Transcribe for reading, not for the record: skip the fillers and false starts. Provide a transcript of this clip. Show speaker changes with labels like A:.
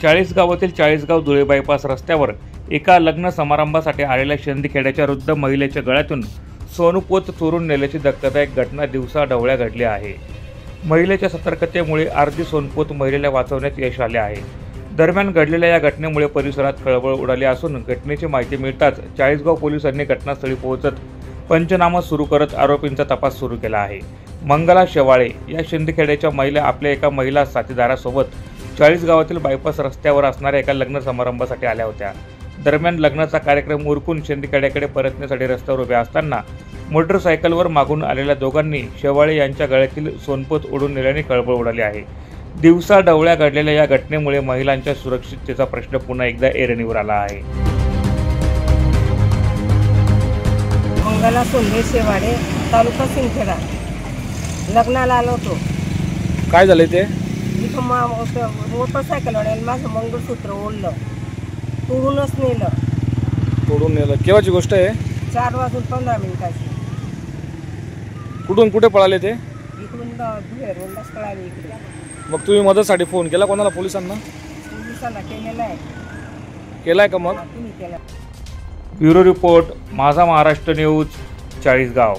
A: चाळीसगावातील Chalisgaon Dhule bypass रस्त्यावर एका लग्न समारंभासाठी आलेल्या शिंदखेड्याच्या वृद्ध महिलेच्या गळ्यातून सोनपोत चोरून नेल्याची धक्कादायक घटना दिवसाढवळ्या घडली आहे। महिलेच्या सतर्कतेमुळे अर्धी सोनपोत महिलेला वाचवण्यात यश आले आहे। दरम्यान घडलेल्या या घटनेमुळे परिसरात खळबळ उडाली असून घटनेची माहिती मिळताच चाळीसगाव पोलिसांनी घटनास्थळी पोहोचत पंचनामा सुरू करत आरोपींचा तपास सुरू केला आहे। मंगला शेवाळे या शिंदखेड्याच्या महिला आपल्या एका महिला साथीदारासोबत चाळीसगावातील बायपास रस्त्यावर असणाऱ्या एका लग्न समारंभासाठी आल्या होत्या। दरम्यान लग्नाचा कार्यक्रम उरकून शिंदखेड्याकडे परतण्यासाठी रस्त्यावर उभ्या असताना मोटरसायकलवर मागून आलेल्या दोघांनी शेवाळे यांच्या गळ्यातील सोनपोत ओढून नेल्याने खळबळ उडाली आहे। दिवसाढवळ्या घडलेल्या या घटनेमुळे महिलांच्या सुरक्षिततेचा प्रश्न पुन्हा एकदा ऐरणीवर आला आहे।
B: मंगला सोंडे शेवाळे, तालुका सिंदखेडा, लग्नाला आलो होतो।
C: काय झाले ते?
B: इथं मोटरसायकलवाल्याने माझं मंगळसूत्र ओढलं, तोडूनच नेलं।
C: तोडून नेलं? केव्हाची गोष्ट आहे?
B: 4:15
C: कुठून कुठे पळाले ते?
B: इकडून धुळे रोडला पळाले इकडे।
C: मग तुम्ही मदतसाठी फोन केला कोणाला? पोलिसांना?
B: पोलिसांना केलेला आहे।
C: केलाय का मग?
B: तुम्ही केला?
A: ब्युरो रिपोर्ट, माझा महाराष्ट्र न्यूज, चाळीसगाव।